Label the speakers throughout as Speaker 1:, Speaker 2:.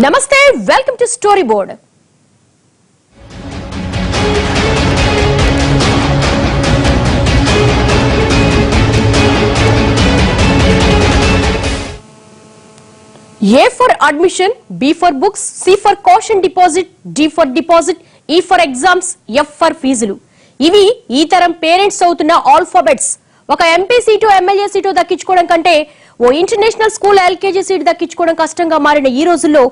Speaker 1: నమస్తే, welcome to story board. A for admission, B for books, C for caution deposit, D for deposit, E for exams, F for ఫీజులు. ఇవి ఈ తరం parents అవుతున్న alphabets. ఒక MP seat MLA seat దక్కించుకోవడం కంటే ఓ international school LKG seat దక్కించుకోవడం కష్టంగా మారిన ఈ రోజుల్లో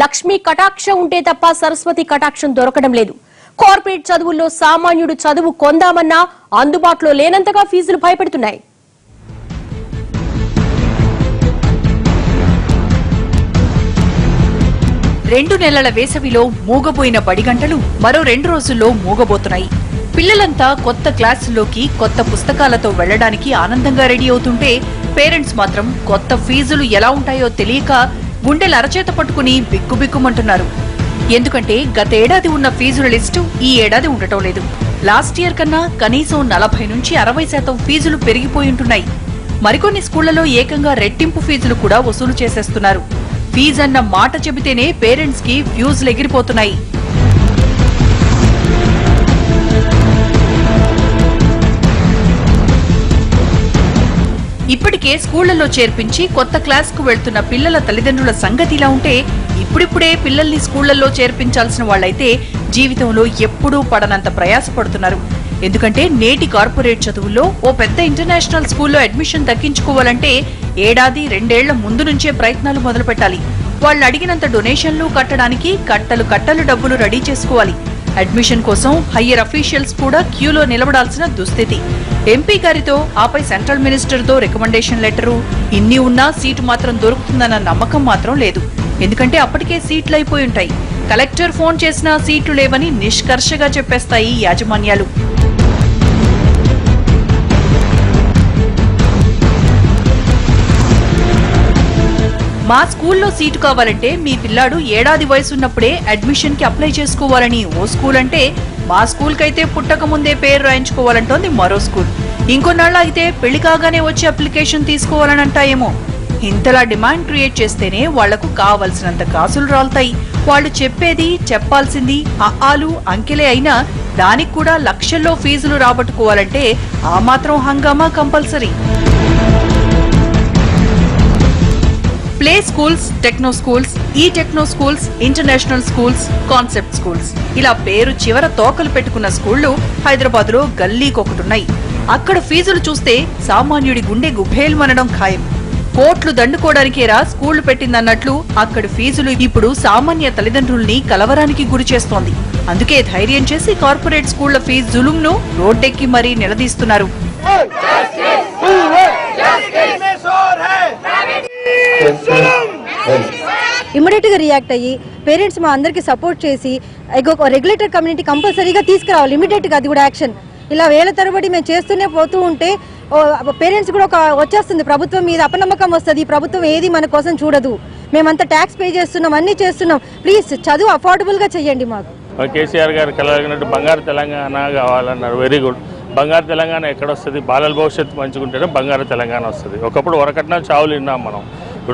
Speaker 1: లక్ష్మీ కటాక్షం ఉంటే తప్ప సరస్వతి కటాక్షం దొరకడం లేదు. కార్పొరేట్ చదువుల్లో సామాన్యుడు చదువు కొందామన్నా అందుబాటులో లేనంతగా ఫీజులు భయపెడుతున్నాయి.
Speaker 2: రెండు నెలల వేసవిలో మూగబోయిన బడిగంటలు మరో 2 రోజుల్లో మూగబోతున్నాయి. పిల్లలంతా కొత్త క్లాసుల్లోకి కొత్త పుస్తకాలతో వెళ్లడానికి ఆనందంగా రెడీ అవుతుంటే పేరెంట్స్ మాత్రం కొత్త ఫీజులు ఎలా ఉంటాయో తెలియక గుండెలు అరచేత పట్టుకుని బిక్కుబిక్కుమంటున్నారు. ఎందుకంటే గతేడాది ఉన్న ఫీజుల లిస్టు ఈ ఏడాది ఉండటం లేదు. లాస్ట్ ఇయర్ కన్నా కనీసం 40 నుంచి 60% ఫీజులు పెరిగిపోయింటున్నాయి. మరికొన్ని స్కూళ్లలో ఏకంగా రెట్టింపు ఫీజులు కూడా వసూలు చేసేస్తున్నారు. ఫీజన్న మాట చెబితేనే పేరెంట్స్ కి ఫ్యూజులు ఎగిరిపోతున్నాయి. ఇప్పటికే స్కూళ్లలో చేర్పించి కొత్త క్లాస్ కు వెళ్తున్న పిల్లల తల్లిదండ్రుల సంగతి ఇలా ఉంటే ఇప్పుడిప్పుడే పిల్లల్ని స్కూళ్లలో చేర్పించాల్సిన వాళ్లైతే జీవితంలో ఎప్పుడూ పడనంత ప్రయాసపడుతున్నారు. ఎందుకంటే నేటి కార్పొరేట్ చదువుల్లో ఓ పెద్ద ఇంటర్నేషనల్ స్కూల్లో అడ్మిషన్ దక్కించుకోవాలంటే ఏడాది 2 ఏళ్ల ముందు నుంచే ప్రయత్నాలు మొదలు పెట్టాలి. వాళ్ళు అడిగినంత డొనేషన్లు కట్టడానికి కట్టలు డబ్బులు రెడీ చేసుకోవాలి. అడ్మిషన్ కోసం హయ్యర్ అఫీషియల్స్ కూడా క్యూలో నిలబడాల్సిన దుస్థితి. ఎంపీ గారితో ఆపై సెంట్రల్ మినిస్టర్ తో రికమెండేషన్ లెటరు ఇన్ని ఉన్నా సీటు మాత్రం దొరుకుతుందన్న నమ్మకం మాత్రం లేదు. ఎందుకంటే అప్పటికే సీట్లు అయిపోయి ఉంటాయి. కలెక్టర్ ఫోన్ చేసినా సీట్లు లేవని నిష్కర్షగా చెప్పేస్తాయి యాజమాన్యాలు. మా స్కూల్లో సీటు కావాలంటే మీ పిల్లాడు ఏడాది వయసున్నప్పుడే అడ్మిషన్ కి అప్లై చేసుకోవాలని ఓ స్కూల్ అంటే, మా స్కూల్ కైతే పుట్టక ముందే పేరు రాయించుకోవాలంటోంది మరో స్కూల్. ఇంకొన్నాళ్ళు అయితే పెళ్లి కాగానే వచ్చి అప్లికేషన్ తీసుకోవాలని అంటాయేమో. ఇంతలా డిమాండ్ క్రియేట్ చేస్తేనే వాళ్లకు కావలసినంత కాసులు రాలుతాయి. వాళ్ళు చెప్పేది చెప్పాల్సింది ఆలు అంకెలే అయినా దానికి కూడా లక్షల్లో ఫీజులు రాబట్టుకోవాలంటే ఆ మాత్రం హంగామా compulsory. Play schools, techno schools, ఈ techno schools, international schools, concept schools ఇలా పేరు చివర తోకలు పెట్టుకున్న స్కూళ్లు హైదరాబాద్ లో గల్లీకొకటున్నాయి. అక్కడ ఫీజులు చూస్తే సామాన్యుడి గుండె గుభేల్మనడం ఖాయం. కోట్లు దండుకోవడానికేరా స్కూళ్లు పెట్టిందన్నట్లు అక్కడి ఫీజులు ఇప్పుడు సామాన్య తల్లిదండ్రుల్ని కలవరానికి గురి చేస్తోంది. అందుకే ధైర్యం చేసి కార్పొరేట్ స్కూళ్ల ఫీజు జులుంను రోడ్డెక్కి మరీ నిలదీస్తున్నారు.
Speaker 3: ఇమ్మీడియట్ గా రియాక్ట్ అయ్యి పేరెంట్స్ మా అందరికి సపోర్ట్ చేసి రెగ్యులేటర్ కమ్యూనిటీ కంపల్సరీగా తీసుకురావాలి. ఇమ్మీడియట్ గా అది కూడా యాక్షన్. ఇలా వేల తరబడి మేము చేస్తూనే పోతూ ఉంటే పేరెంట్స్ కూడా ఒక వచ్చేస్తుంది, ప్రభుత్వం మీద అపనమ్మకం వస్తుంది. ఈ ప్రభుత్వం ఏది మన కోసం చూడదు, మేమంతా ట్యాక్స్ పే చేస్తున్నాం, అన్ని చేస్తున్నాం, ప్లీజ్ చదువు అఫోర్డబుల్ గా చెయ్యండి. మాకు
Speaker 4: కేసీఆర్ గారు కలగినట్టు బంగారు తెలంగాణ కావాలన్నారు. Very good. బంగారు తెలంగాణ ఎక్కడొస్తుంది? బాలల భవిష్యత్తు మంచుకుంటేనే బంగారు తెలంగాణ వస్తుంది. ఒకప్పుడు వరకట్న చావులు విన్నాం మనం,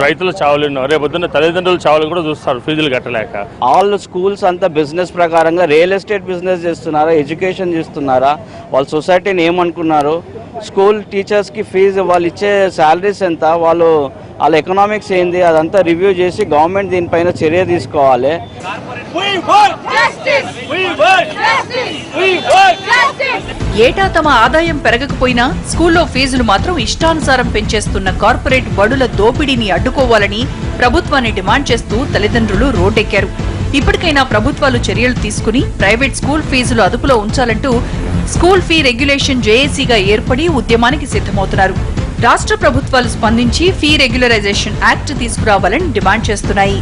Speaker 4: రైతులు చావులు విన్నాం. రేపొద్దున్న తల్లిదండ్రులు చావులు కూడా చూస్తారు ఫీజులు కట్టలేక.
Speaker 5: ఆల్ స్కూల్స్ అంతా బిజినెస్ ప్రకారంగా రియల్ ఎస్టేట్ బిజినెస్ చేస్తున్నారా, ఎడ్యుకేషన్ చేస్తున్నారా, వాళ్ళ సొసైటీని ఏమనుకున్నారు, స్కూల్ టీచర్స్కి ఫీజు, వాళ్ళు ఇచ్చే శాలరీస్ ఎంత, వాళ్ళ ఎకనామిక్స్ ఏంది, అదంతా రివ్యూ చేసి గవర్నమెంట్ దీనిపైన చర్య తీసుకోవాలి.
Speaker 2: ఏటా తమ ఆదాయం పెరగకపోయినా స్కూల్లో ఫీజులు మాత్రం ఇష్టానుసారం పెంచేస్తున్న కార్పొరేట్ బడుల దోపిడీని అడ్డుకోవాలని ప్రభుత్వాన్ని డిమాండ్ చేస్తూ తల్లిదండ్రులు రోడ్డెక్కారు. ఇప్పటికైనా ప్రభుత్వాలు చర్యలు తీసుకుని ప్రైవేట్ స్కూల్ ఫీజులు అదుపులో ఉంచాలంటూ స్కూల్ ఫీ రెగ్యులేషన్ జేఏసీగా ఏర్పడి ఉద్యమానికి సిద్ధమవుతున్నారు. రాష్ట్ర ప్రభుత్వాలు స్పందించి ఫీ రెగ్యులరైజేషన్ యాక్ట్ తీసుకురావాలని డిమాండ్ చేస్తున్నాయి.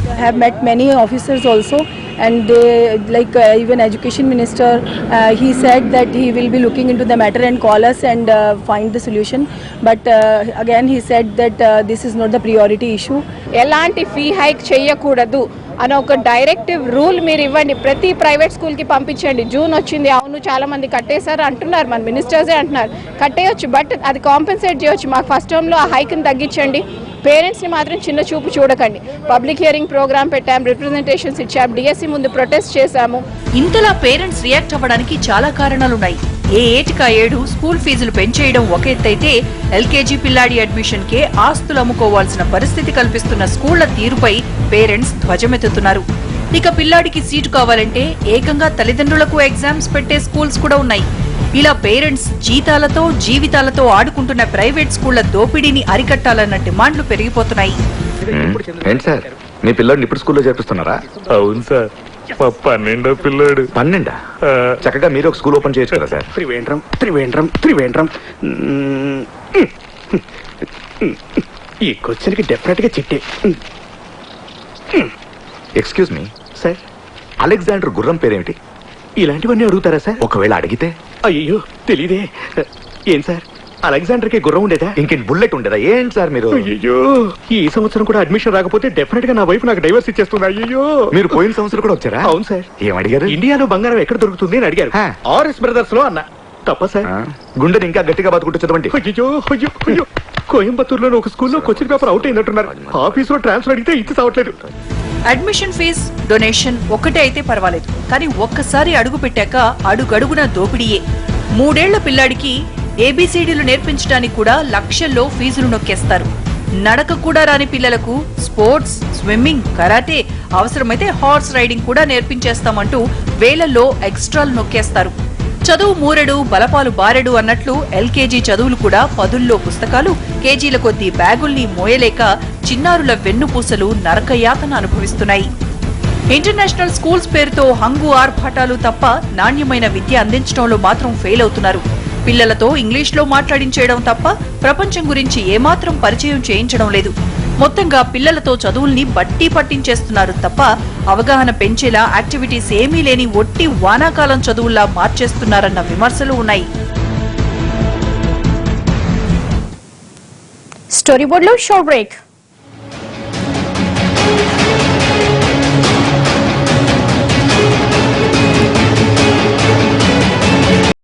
Speaker 6: And they, like even education minister, he said that he will be looking into the matter and call us and find the solution. But again he said that this is not the priority issue.
Speaker 7: ఎలాంటి fee hike చేయకూడదు, అని ఒక directive rule మీరు ఇవ్వండి. ప్రతి private స్కూల్కి పంపించండి. June వచ్చింది, అవును చాలా మంది కట్టేశారు అంటున్నారు, మన మినిస్టర్సే అంటున్నారు కట్టేయచ్చు, బట్ అది కాంపెన్సేట్ చేయొచ్చు. మాకు ఫస్ట్ టర్మ్లో ఆ హైక్ని తగ్గించండి. పేరెంట్స్ని మాత్రం చిన్న చూపు చూడకండి. పబ్లిక్ హియరింగ్ ప్రోగ్రామ్ పెట్టాం, రిప్రజెంటేషన్స్ ఇచ్చాం, డిఎస్సి ముందు ప్రొటెస్ట్ చేశాము.
Speaker 2: ఇంతలా పేరెంట్స్ రియాక్ట్ అవ్వడానికి చాలా కారణాలున్నాయి. ఏ ఏటికా ఏడు స్కూల్ ఫీజులు పెంచేయడం ఒక ఎత్తైతే ఎల్కేజీ పిల్లాడి అడ్మిషన్ కే ఆస్తులు అమ్ముకోవాల్సిన పరిస్థితి కల్పిస్తున్న స్కూళ్ల తీరుపై పేరెంట్స్ ధ్వజమెత్తుతున్నారు. ఇక పిల్లాడికి సీటు కావాలంటే ఏకంగా తల్లిదండ్రులకు ఎగ్జామ్స్ పెట్టే స్కూల్స్ కూడా ఉన్నాయి. ఇలా పేరెంట్స్ జీతాలతో జీవితాలతో ఆడుకుంటున్న ప్రైవేట్ స్కూళ్ల దోపిడీని అరికట్టాలన్న డిమాండ్లు పెరిగిపోతున్నాయి.
Speaker 8: ఏంటి సార్, మీ పిల్లోడిని ఇప్పుడు స్కూల్లో చేర్పిస్తున్నారా?
Speaker 4: అవును సార్, 12వ పిల్లాడు.
Speaker 8: 12? చక్కగా మీరు ఒక స్కూల్ ఓపెన్ చేయొచ్చు కదా సార్.
Speaker 9: త్రివేంద్రం ఈ క్వశ్చన్కి డెఫినెట్ గా చిట్టే.
Speaker 8: ఎక్స్క్యూజ్ మీ
Speaker 9: సార్,
Speaker 8: అలెగ్జాండర్ గుర్రం పేరేమిటి?
Speaker 9: ఇలాంటివన్నీ అడుగుతారా సార్?
Speaker 8: ఒకవేళ అడిగితే?
Speaker 9: అయ్యో తెలీదే. ఏం సార్, అలెగ్జాండర్ కి గుర్రం ఉండేదా?
Speaker 8: ఇంకేంటి బుల్లెట్ ఉండేదా? ఏంటి సార్ మీరు?
Speaker 9: అయ్యో, ఈ సంవత్సరం కూడా అడ్మిషన్ రాకపోతే డెఫినెట్ గా నా వైఫ్ నాకు డైవర్స్ ఇచ్చేస్తుంది. అయ్యో,
Speaker 8: మీరు పోయిన సంవత్సరం కూడా వచ్చారా?
Speaker 9: అవును సార్.
Speaker 8: ఏం అడిగారు?
Speaker 9: ఇండియాలో బంగారం ఎక్కడ దొరుకుతుంది అని అడిగారు. ఆర్ఎస్ బ్రదర్స్ లో అన్న. తప్ప సార్?
Speaker 8: గుండెని ఇంకా గట్టిగా బతుకుంటూ చదవండి.
Speaker 9: అయ్యో, కోయంబత్తూరులో ఒక స్కూల్లో క్వశ్చన్ పేపర్ అవుట్ అయినట్టున్నారు. ఆఫీస్ లో ట్రాన్స్ఫర్ అడిగితే ఇచ్చి సావట్లేదు.
Speaker 2: అడ్మిషన్ ఫీజ్, డొనేషన్ ఒకటే అయితే పర్వాలేదు, కానీ ఒక్కసారి అడుగు పెట్టాక అడుగడుగున దోపిడీయే. 3 ఏళ్ల పిల్లాడికి ఏబీసీడీలు నేర్పించడానికి కూడా లక్షల్లో ఫీజులు నొక్కేస్తారు. నడక కూడా రాని పిల్లలకు స్పోర్ట్స్, స్విమ్మింగ్, కరాటే, అవసరమైతే హార్స్ రైడింగ్ కూడా నేర్పించేస్తామంటూ వేలల్లో ఎక్స్ట్రాలు నొక్కేస్తారు. చదువు మూరెడు బలపాలు బారెడు అన్నట్లు ఎల్కేజీ చదువులు కూడా 10ల్లో పుస్తకాలు, కేజీల కొద్దీ బ్యాగుల్ని మోయలేక చిన్నారుల వెన్నుపూసలు నరకయాతన అనుభవిస్తున్నాయి. ఇంటర్నేషనల్ స్కూల్స్ పేరుతో హంగు ఆర్భాటాలు తప్ప నాణ్యమైన విద్య అందించడంలో మాత్రం ఫెయిల్ అవుతున్నారు. పిల్లలతో ఇంగ్లీష్లో మాట్లాడించేయడం తప్ప ప్రపంచం గురించి ఏమాత్రం పరిచయం చేయించడం లేదు. మొత్తంగా పిల్లలతో చదువుల్ని బట్టి పట్టించేస్తున్నారు తప్ప అవగాహన పెంచేలా యాక్టివిటీస్ ఏమీ లేని ఒట్టి వానాకాలం చదువుల్లా మార్చేస్తున్నారన్న విమర్శలు ఉన్నాయి.
Speaker 1: స్టోరీ బోర్డులో షార్ట్ బ్రేక్.